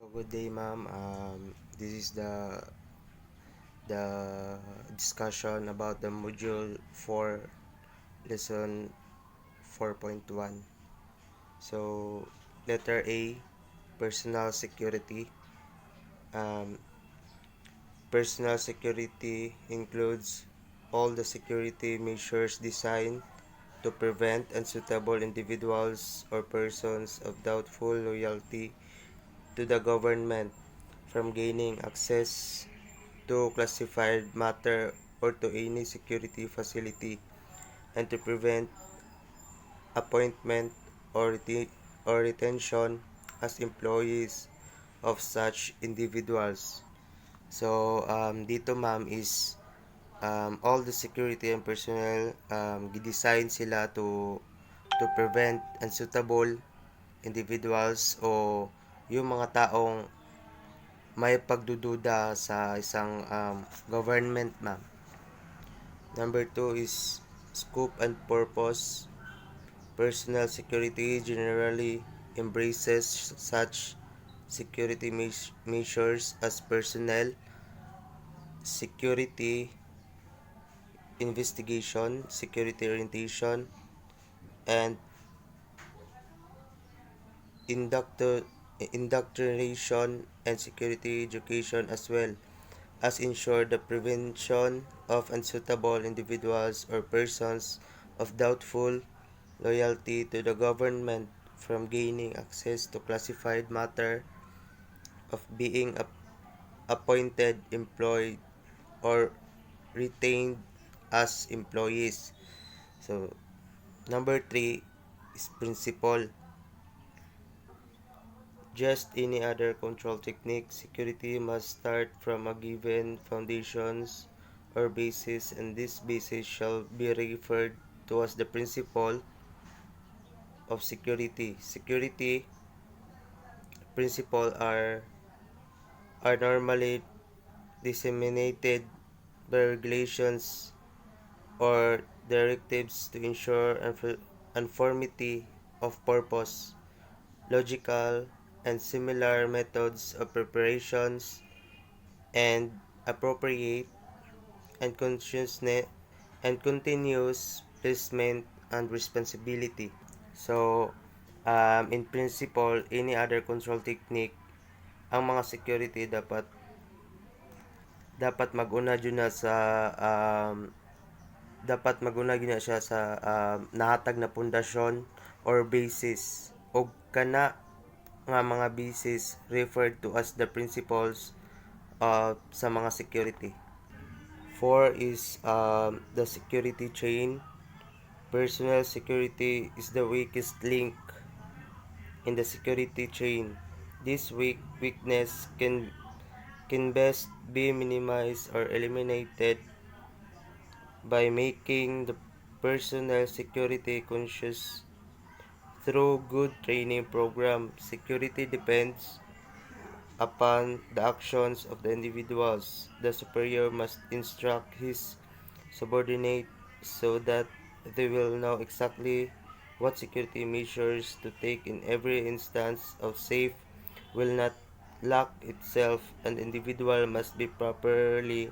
Good day, ma'am. This is the discussion about the module 4, lesson 4.1. So, letter A, personal security. Um, Personal security includes all the security measures designed to prevent unsuitable individuals or persons of doubtful loyalty to the government from gaining access to classified matter or to any security facility, and to prevent appointment or retention as employees of such individuals. So, dito ma'am is all the security and personnel, gidesign sila to prevent unsuitable individuals o yung mga taong may pagdududa sa isang government, ma'am. Number 2 is scope and purpose. Personal security generally embraces such security measures as personnel security, investigation, security orientation, and indoctrination and security education, as well as ensure the prevention of unsuitable individuals or persons of doubtful loyalty to the government from gaining access to classified matter, of being appointed, employed, or retained as employees. So, number 3 is principle. Just any other control technique, security must start from a given foundations or basis, and this basis shall be referred to as the principle of security. Security principles are normally disseminated by regulations or directives to ensure uniformity of purpose, logical and similar methods of preparations, and appropriate and consciousness and continuous placement and responsibility. So, in principle, any other control technique, ang mga security dapat maguna jud na sa dapat maguna gyud na siya sa nahatag na pundasyon or basis, og kana nga mga basis referred to as the principles sa mga security. 4 is the security chain. Personal security is the weakest link in the security chain. This weakness can best be minimized or eliminated by making the personnel security conscious through good training program. Security depends upon the actions of the individuals. The superior must instruct his subordinate so that they will know exactly what security measures to take in every instance of safe will not lock itself. An individual must be properly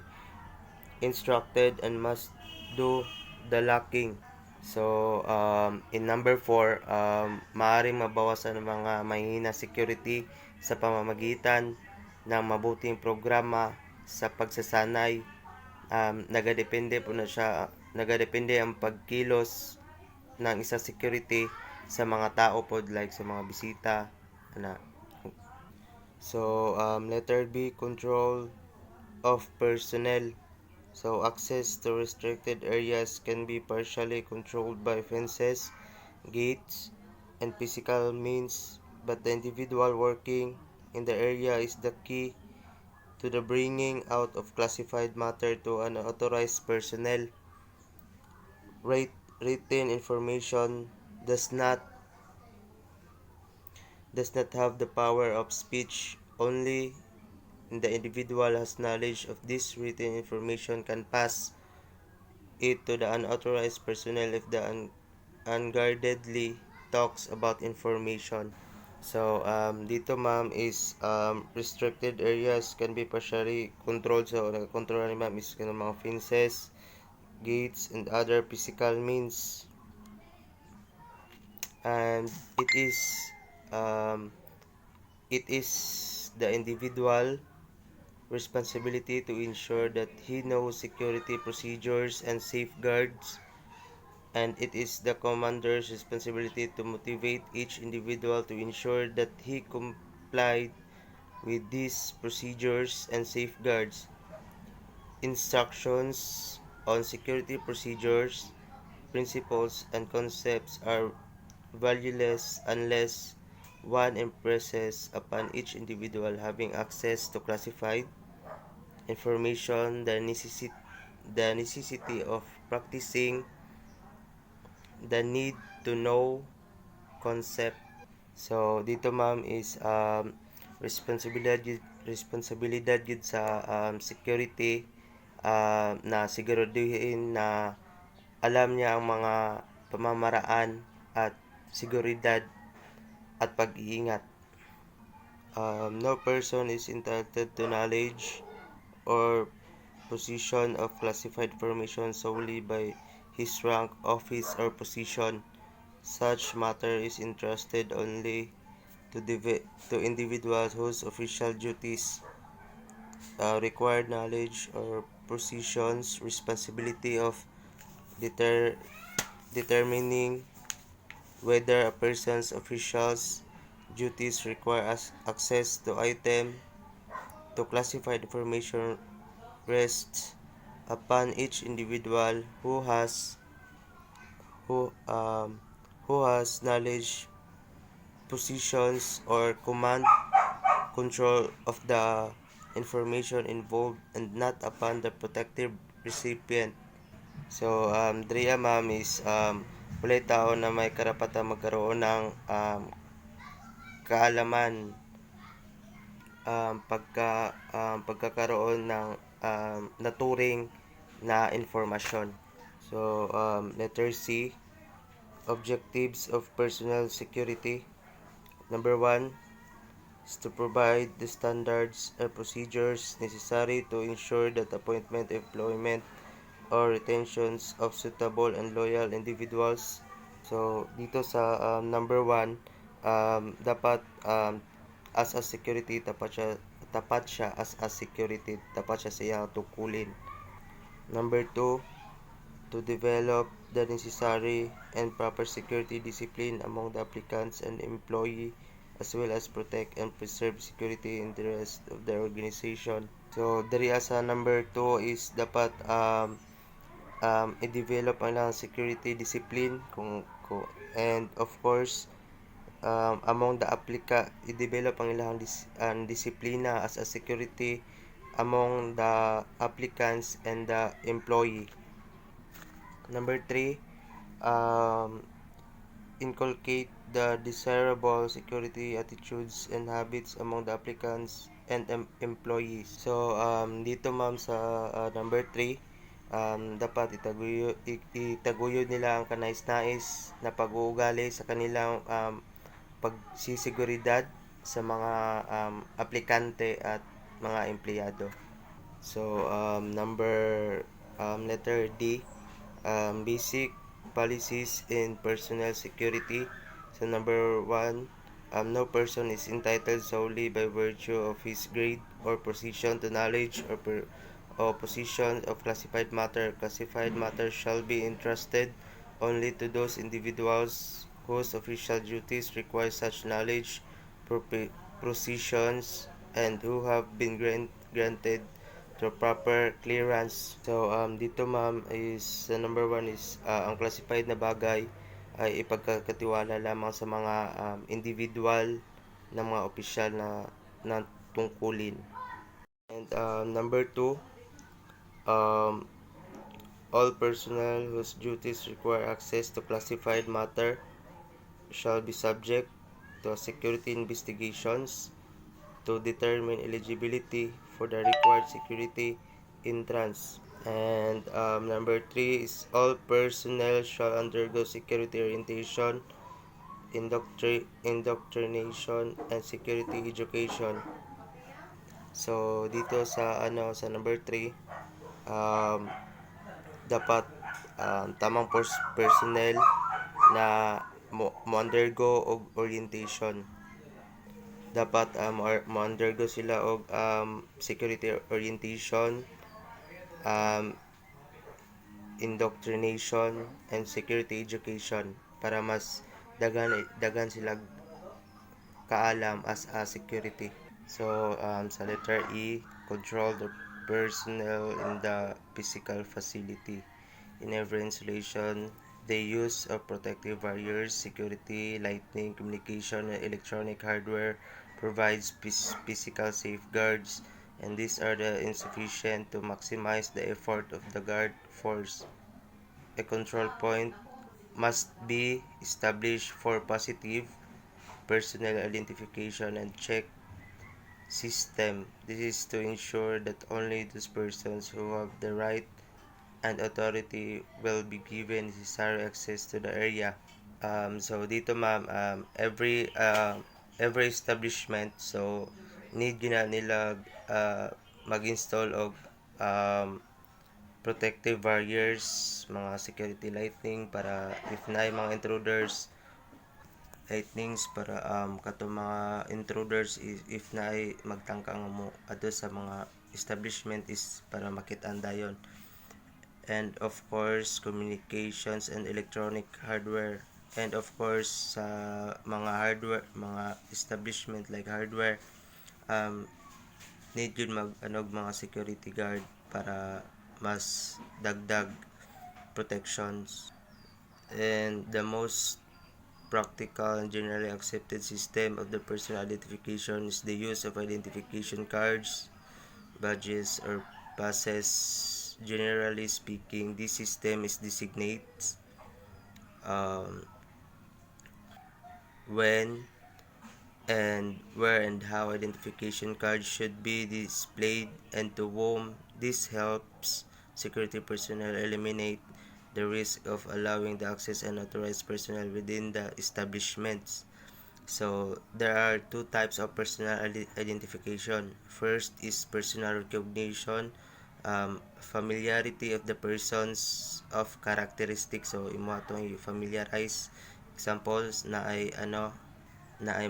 instructed and must do the locking. So, in number 4, maaaring mabawasan ng mga mahihina security sa pamamagitan ng mabuting programa sa pagsasanay. Nagadepende ang pagkilos ng isa security sa mga tao pod, like sa mga bisita ana. So, letter B, control of personnel. So, access to restricted areas can be partially controlled by fences, gates, and physical means, but the individual working in the area is the key to the bringing out of classified matter to unauthorized personnel. Written information does not have the power of speech. Only the individual has knowledge of this written information can pass it to the unauthorized personnel if the unguardedly talks about information. So, dito ma'am is restricted areas can be partially controlled. So, nakakontrol ni ma'am is kanang mga fences, gates, and other physical means. And um, it is the individual responsibility to ensure that he knows security procedures and safeguards, and it is the commander's responsibility to motivate each individual to ensure that he complied with these procedures and safeguards. Instructions on security procedures, principles, and concepts are valueless unless one impresses upon each individual having access to classified information the necessity of practicing the need to know concept. So dito ma'am is responsibilidad yun sa security na siguraduhin na alam niya ang mga pamamaraan at seguridad at pag-iingat. No person is entitled to knowledge or position of classified information solely by his rank, office, or position. Such matter is entrusted only to individuals whose official duties, required knowledge, or positions responsibility of determining whether a person's official's duties require access to item to classified information rests upon each individual who um, who has knowledge, positions, or command control of the information involved, and not upon the protective recipient. So, Drea ma'am is walay tao na may karapatan magkaroon ng kaalaman, pagkakaroon ng naturing na informasyon. So, letter C, objectives of personal security. Number 1 is to provide the standards and procedures necessary to ensure that appointment, employment, or retentions of suitable and loyal individuals. So, dito sa number 1, dapat as a security, tapat siya as a security, tapat siya sa iyang tungkulin. Number 2, to develop the necessary and proper security discipline among the applicants and employee, as well as protect and preserve security interest of the organization. So, dari sa number 2 is dapat i-develop ang lang security discipline and of course among the i-develop ang ilang disiplina as a security among the applicants and the employee. Number 3, inculcate the desirable security attitudes and habits among the applicants and employees. So, dito ma'am sa number 3, dapat itaguyod nila ang kanais-nais na pag-uugali sa kanilang pagsisiguridad sa mga aplikante at mga empleyado. So, letter D, basic policies in personal security. So, number 1, no person is entitled solely by virtue of his grade or position to knowledge or position of classified matter. Classified matter shall be entrusted only to those individuals whose official duties require such knowledge, positions, and who have been granted through proper clearance. So, dito ma'am is number 1 is ang classified na bagay ay ipagkakatiwala lamang sa mga individual ng mga opisyal na tungkulin. And number 2, all personnel whose duties require access to classified matter shall be subject to security investigations to determine eligibility for the required security entrance. And number 3 is all personnel shall undergo security orientation indoctrination and security education. So dito sa sa number 3, um, dapat tamang personnel na mo-undergo og orientation. Dapat mo-undergo sila og security orientation, um, indoctrination and security education para mas dagan sila kaalam as a security. So sa letter E, control the personnel in the physical facility. In every installation, the use of protective barriers, security, lighting, communication, and electronic hardware provides physical safeguards, and these are insufficient to maximize the effort of the guard force. A control point must be established for positive personnel identification and check system. This is to ensure that only those persons who have the right and authority will be given necessary access to the area. So dito ma'am, every establishment, so need gina nila mag-install og um, protective barriers, mga security lighting para if na mga intruders, lightnings para kato mga intruders if na magtangka nga mo ato sa mga establishment is para makit-an dayon. And of course communications and electronic hardware, and of course sa mga establishment like hardware, need yun mga security guard para mas dagdag protections. And the most practical and generally accepted system of the personal identification is the use of identification cards, badges, or passes. Generally speaking, this system is designates when and where and how identification cards should be displayed and to whom. This helps security personnel eliminate the risk of allowing the access unauthorized personnel within the establishments. So there are two types of personal identification. First is personal recognition, familiarity of the persons of characteristics. So imo atong i-familiarize. Examples na ay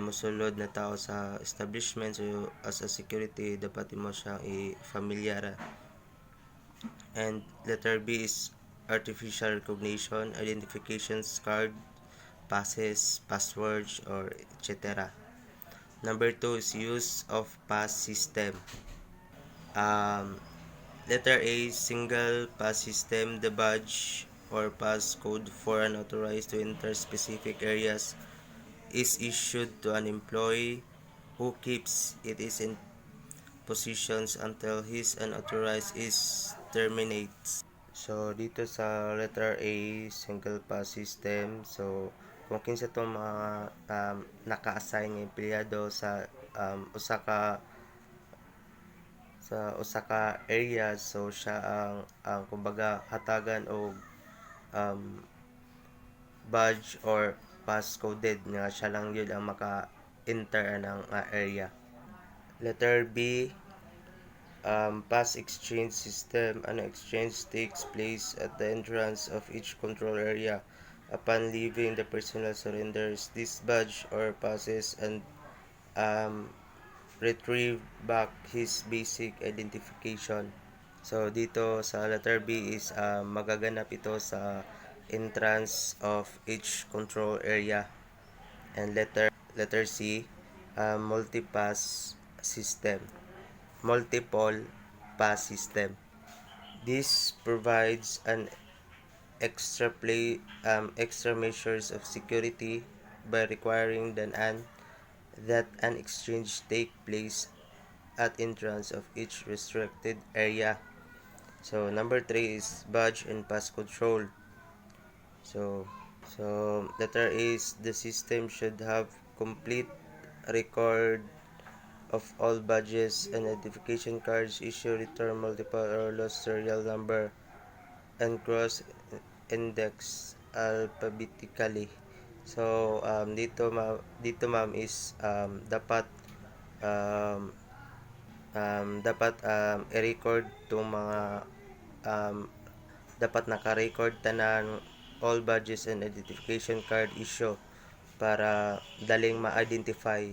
mosulod na tao sa establishment, so as a security dapat mo siyang i-familiar. And letter B is artificial recognition, identifications card, passes, passwords, or etc. Number 2 is use of pass system. Letter A, single pass system. The badge or pass code for unauthorized to enter specific areas is issued to an employee who keeps it is in positions until his unauthorized is terminates. So dito sa letter A, single pass system, so kung kinsa itong mga naka-assign ng empleyado sa usa ka area, so siya ang kumbaga hatagan o badge or pass coded nga siya lang yun ang maka-enter ng area. Letter B, pass exchange system. An exchange takes place at the entrance of each control area. Upon leaving, the personnel surrenders this badge or passes and retrieve back his basic identification. So dito sa letter B is magaganap ito sa entrance of each control area. And letter C, multipass system. Multiple pass system. This provides an extra measures of security by requiring that an exchange take place at entrance of each restricted area. So number 3 is badge and pass control. So letter A is the system should have complete record of all badges and identification cards issued, return multiple or lost serial number, and cross index alphabetically. So dito ma'am is um, dapat i-record tong mga dapat naka-record tanan all badges and identification card issue para daling ma-identify.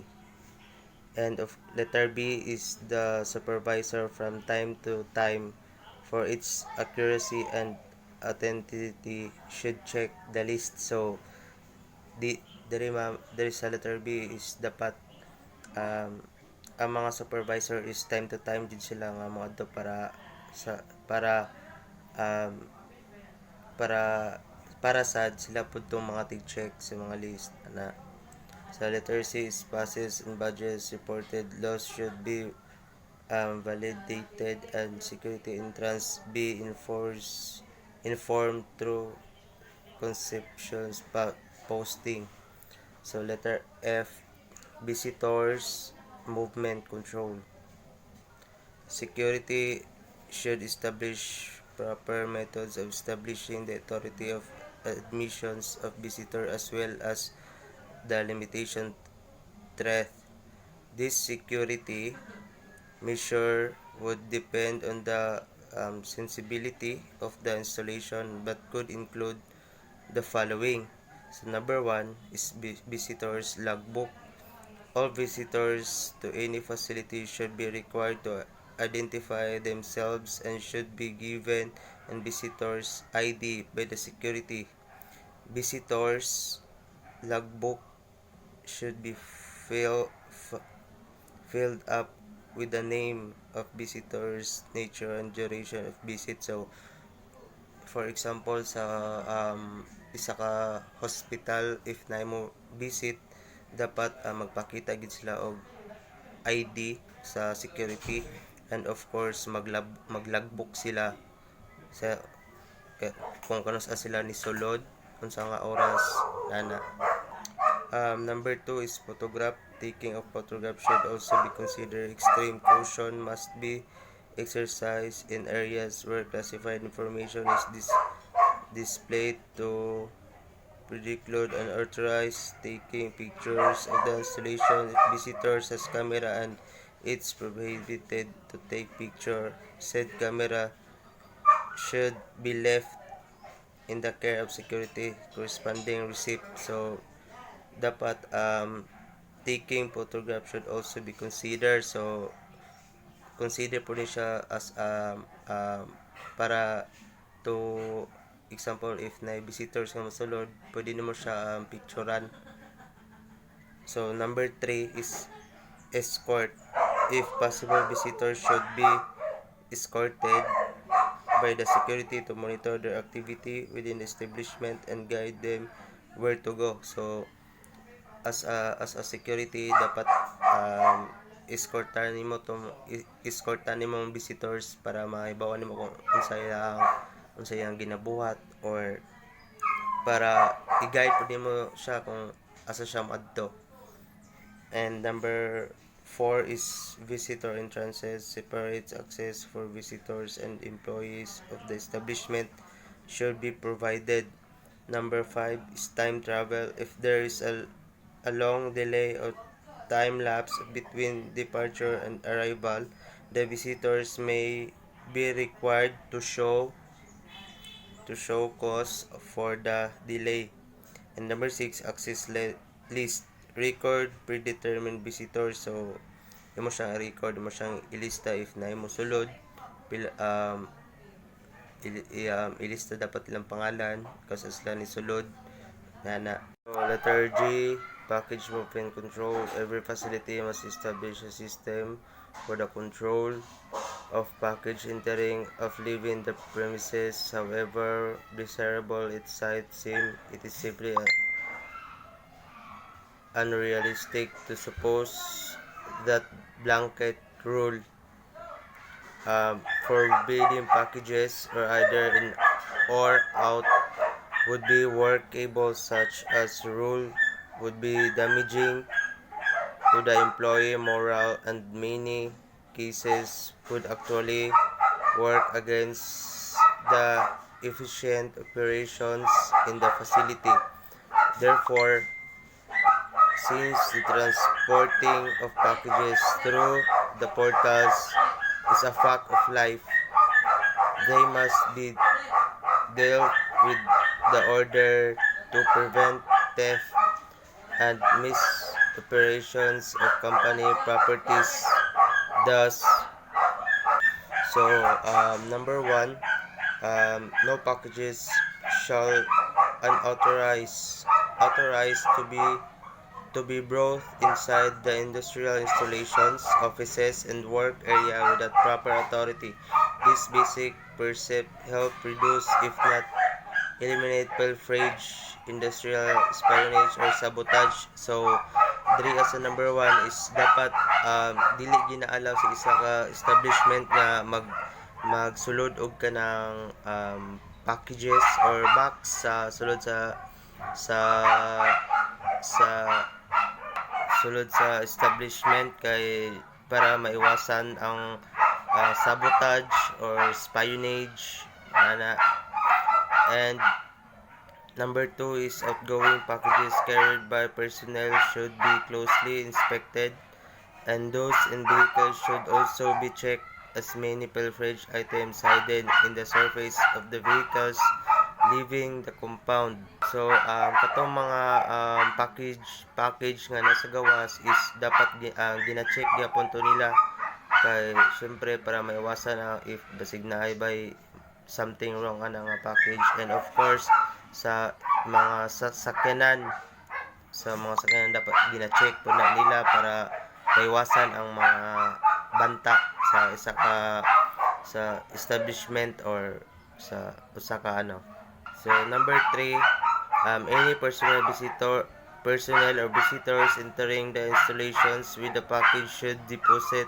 And of letter B is the supervisor from time to time for its accuracy and authenticity should check the list. So diri sa letter B is dapat um, ang mga supervisor is time to time din sila nga moadto para um, para para sad sila pud tong mga tig-check sa mga list na. Sa letter C is passes and badges reported loss should be validated and security entrance be informed through conceptions posting. So letter F, visitors movement control. Security should establish proper methods of establishing the authority of admissions of visitor as well as the limitation threat. This security measure would depend on the sensibility of the installation but could include the following. So number one is visitors logbook. All visitors to any facility should be required to identify themselves and should be given an visitors ID by the security. Visitors logbook should be filled up with the name of visitors, nature, and duration of visit. So, for example, sa isa ka hospital, if na mo visit, dapat magpakita gid sila og ID sa security and of course maglogbook sila sa kung kano sa sila ni sulod unsa nga oras nana. Number 2 is photograph. Taking of photograph should also be considered. Extreme caution must be exercised in areas where classified information is displayed to preclude unauthorized taking pictures of the installation. If visitors has camera and it's prohibited to take picture, said camera should be left in the care of security corresponding receipt. So dapat taking photograph should also be considered. So consider po rin siya as para to example if na visitors nga mosulod pwede nimo siya picturean. So number 3 is escort. If possible, visitors should be escorted by the security to monitor their activity within the establishment and guide them where to go. So as a security dapat escortan nimo ang visitors para maibawan nimo kung unsa yang ginabuhat or para i-guide po nimo siya kung asa siya moadto. And number 4 is visitor entrances. Separate access for visitors and employees of the establishment should be provided. Number 5 is time travel. If there is a long delay or time lapse between departure and arrival, the visitors may be required to show cause for the delay. And number 6, access list. Record predetermined visitors. So imo siyang record, imo siyang ilista if na imo sulod ilista dapat ilang pangalan kasi sila ni sulod nana. So letter G, package movement control. Every facility must establish a system for the control of package entering of leaving the premises. However desirable it is simply unrealistic to suppose that blanket rule forbidding packages or either in or out would be workable. Such as rule would be damaging to the employee morale and many cases would actually work against the efficient operations in the facility. Therefore, since the transporting of packages through the portals is a fact of life, they must be dealt with the order to prevent theft and misoperations of company properties. Thus, number one, no packages shall authorized to be brought inside the industrial installations, offices, and work area without proper authority. This basic precept help reduce, if not eliminate, pilferage, industrial espionage, or sabotage. So, diri as a number one is dapat dili ginaalaw sa isa ka establishment nga magsulod og kanang packages or box sa sulod sa sa sulod sa establishment kay para maiwasan ang sabotage or espionage ana. And number two is outgoing packages carried by personnel should be closely inspected, and those in vehicles should also be checked, as many pilferage items hidden in the surface of the vehicles leaving the compound. So, katong mga package nga nasa gawas is dapat gina-check gyapon to nila kay syempre para maiwasan if basig na ay by something wrong ana nga package. And of course, sa mga sasakyanan dapat gina-check po na nila para maiwasan ang mga banta sa isa ka sa establishment or sa usa ka ano. So number 3, any personnel or visitors entering the installations with the package should deposit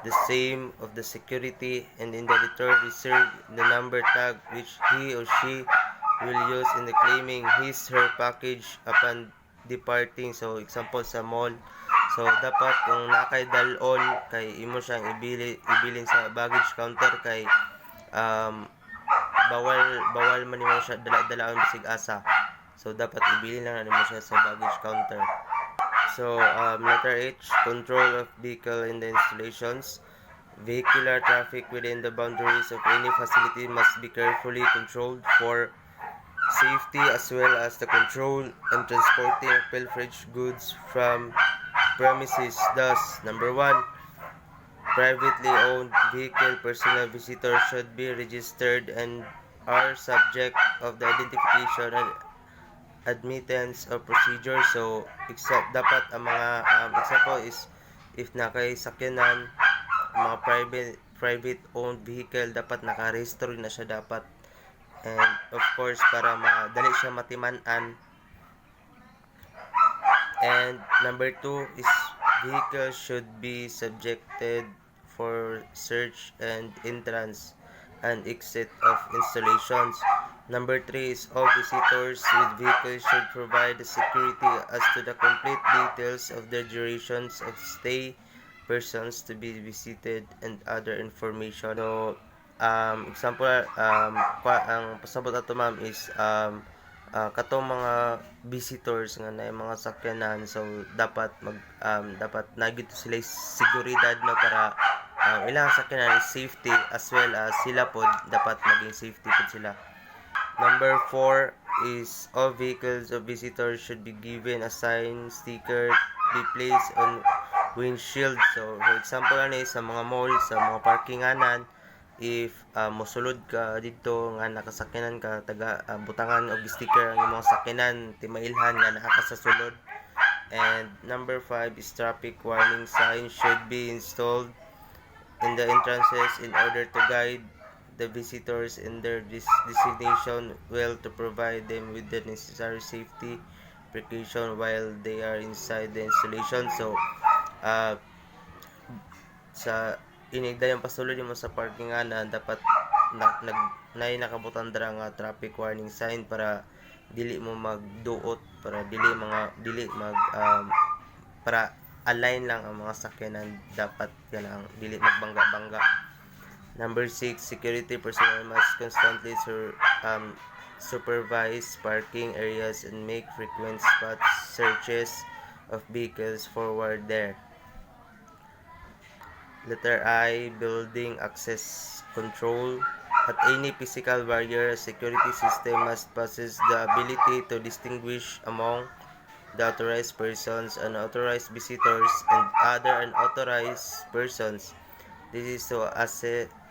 the same of the security, and in the return reserve the number tag which he or she will use in the claiming his/her package upon departing. So example sa mall, so dapat kung nakay dalon kay imo siyang ibilin sa baggage counter kay bawal man nimo siya dala-dalaon bisig asa. So dapat ibilin lang nimo siya sa baggage counter. So letter H, control of vehicle in the installations. Vehicular traffic within the boundaries of any facility must be carefully controlled for safety, as well as the control and transporting of pilferage goods from premises. Thus, number 1, privately owned vehicle personnel visitors should be registered and are subject of the identification and admittance of procedure. So, dapat ang mga example is if nakay sakyanan, mga private owned vehicle, dapat naka-register na siya dapat. And of course, para madali siya matiman-an. And number 2 is vehicles should be subjected for search and entrance and exit of installations. Number 3 is all visitors with vehicles should provide the security as to the complete details of the durations of stay, persons to be visited, and other information. So, example, ang pasabot ato ma'am is katong mga visitors nga na mga sakyanan, so dapat dapat nagito sila seguridad no para ilang sakyanan is safety, as well as sila pod dapat maging safety pod sila. Number 4 is all vehicles of visitors should be given a sign sticker be placed on windshield. So for example sa mga mall, sa mga parkinganan, if mosulod ka dito nga nakasakyanan ka, taga butangan og sticker ang imong sakyanan timailhan nga naa ka sa sulod. And number 5 is traffic warning signs should be installed in the entrances in order to guide the visitors in their destination well, to provide them with the necessary safety precaution while they are inside the installation. So sa inigda yung pasulod mo sa parkingan na dapat nakabutan dra nga traffic warning sign para dili mo magduot, para para align lang ang mga sakyanan, dapat kanang dili magbangga-bangga. Number 6, security personnel must constantly supervise parking areas and make frequent spot searches of vehicles forward there. Letter I, building access control. At any physical barrier, a security system must possess the ability to distinguish among the authorized persons, unauthorized visitors, and other unauthorized persons. This is to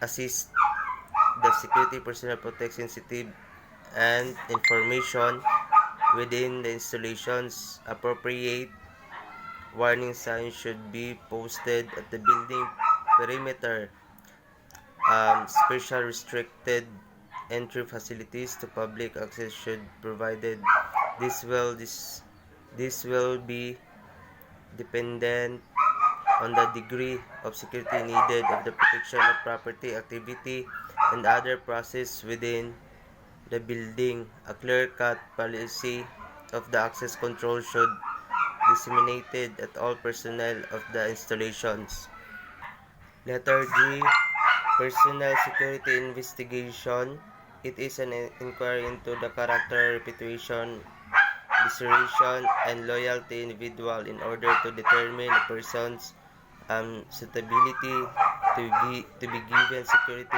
assist the security personnel protect sensitive and information within the installations. Appropriate warning signs should be posted at the building perimeter. Special restricted entry facilities to public access should provided. This will be dependent on the degree of security needed of the protection of property activity and other process within the building. A clear-cut policy of the access control should disseminated at all personnel of the installations. Letter G, personal security investigation. It is an inquiry into the character, reputation, discretion, and loyalty individual in order to determine a person's suitability to be given security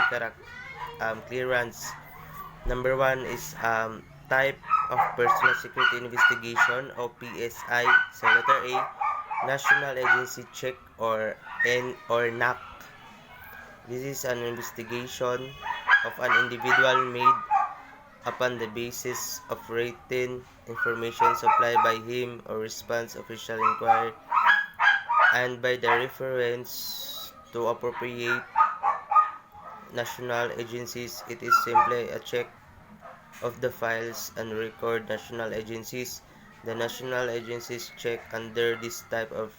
clearance. Number one is type of personal security investigation or PSI. So letter A, National Agency Check or NAC. This is an investigation of an individual made upon the basis of written information supplied by him or response official inquiry and by the reference to appropriate national agencies. It is simply a check of the files and record national agencies. The national agencies check under this type of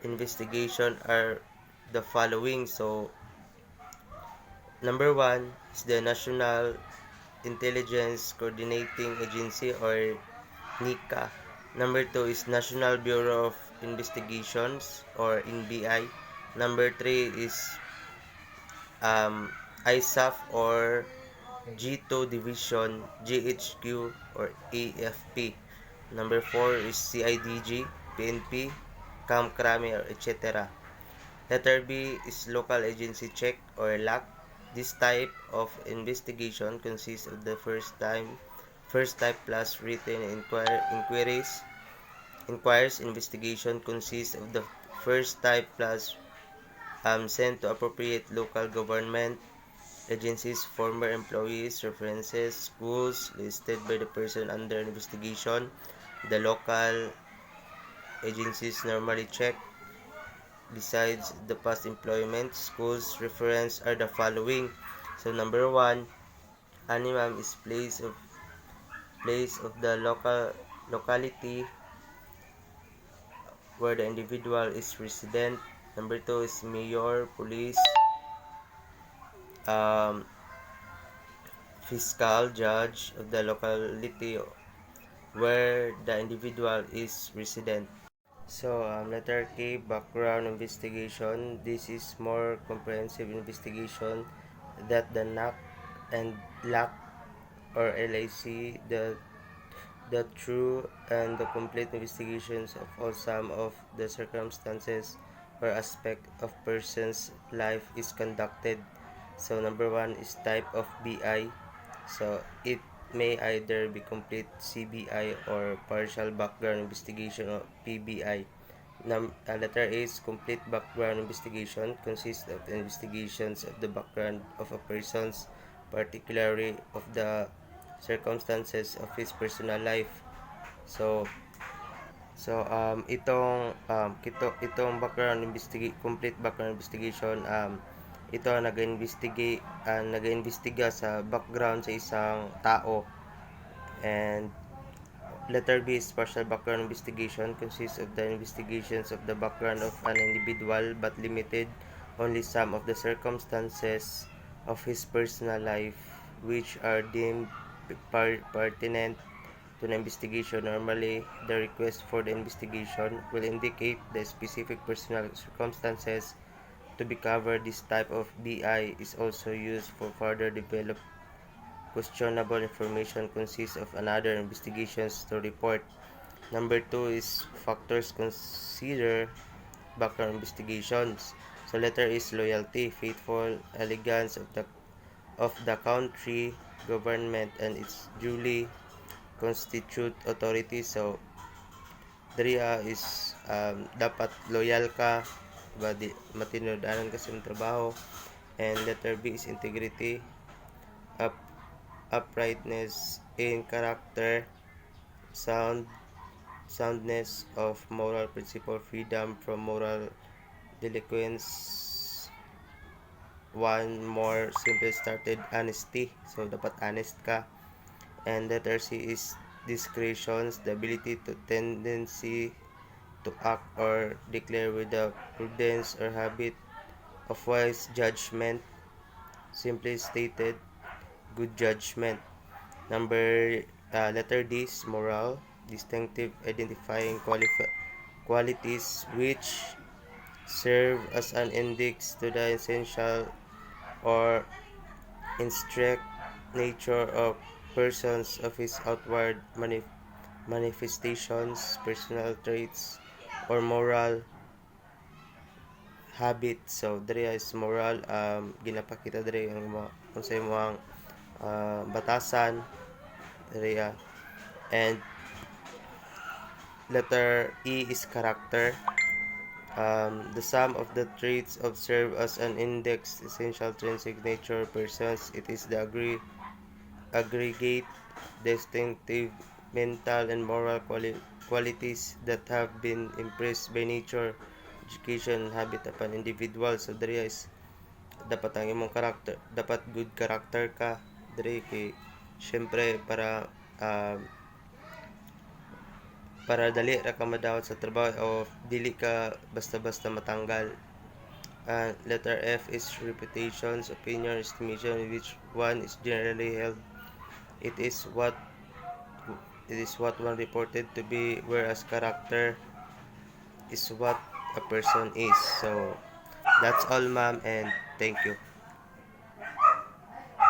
investigation are the following. So number one is the National Intelligence Coordinating Agency or NICA. Number two is National Bureau of Investigations or NBI. Number three is ISAF or G2 Division, GHQ or AFP. Number 4 is CIDG, PNP, CAMCRAME, or etc. Letter B is Local Agency Check or LAC. This type of investigation consists of the first type plus written inquiries. Inquires investigation consists of the first type plus sent to appropriate local government agencies, former employees, references, schools listed by the person under investigation. The local agencies normally check, besides the past employment, schools reference are the following. So number 1, animam is place of the locality where the individual is resident. Number 2 is mayor, police, fiscal, judge of the locality where the individual is resident. So, letter K, background investigation. This is more comprehensive investigation that the NAC and LAC or LAC, the true and the complete investigations of all some of the circumstances or aspect of person's life is conducted. So number 1 is type of BI. So it may either be complete CBI or partial background investigation or PBI. Letter A is complete background investigation, consists of investigations of the background of a person's, particularly of the circumstances of his personal life. So itong complete background investigation, ito nag-iimbestiga sa background sa isang tao. And letter B is partial background investigation, consists of the investigations of the background of an individual but limited only some of the circumstances of his personal life which are deemed pertinent to the investigation. Normally, the request for the investigation will indicate the specific personal circumstances to be covered. This type of BI is also used for further questionable information consists of another investigations to report. Number 2 is factors consider background investigations. So letter is loyalty, faithful allegiance of the country, government, and its duly constitute authority. So diri is dapat loyal ka, ba di matinudanan ka sa trabaho. And letter B is integrity, up, uprightness in character, soundness of moral principle, freedom from moral delinquents. One more simple started, honesty. So dapat honest ka. And letter C is discretions, the ability to tendency to act or declare with the prudence or habit of wise judgment. Simply stated, good judgment. Letter D is moral, distinctive identifying qualities which serve as an index to the essential or instruct nature of persons of his outward manifestations, personal traits, or moral habits. So diri is moral, ginapakita diri ang mga unsay mga batasan diri. And letter E is character. The sum of the traits observed as an index essential intrinsic nature persons. It is the aggregate distinctive mental and moral qualities that have been impressed by nature, education, and habit upon individual. So diri is dapat ang imong character, dapat good character ka diri kay syempre para dali ra ka madawat sa trabaho o dili ka basta-basta matanggal. Letter F is reputations, opinion, estimation, which one is generally held. It is what one reported to be, whereas character is what a person is. So that's all, ma'am, and thank you.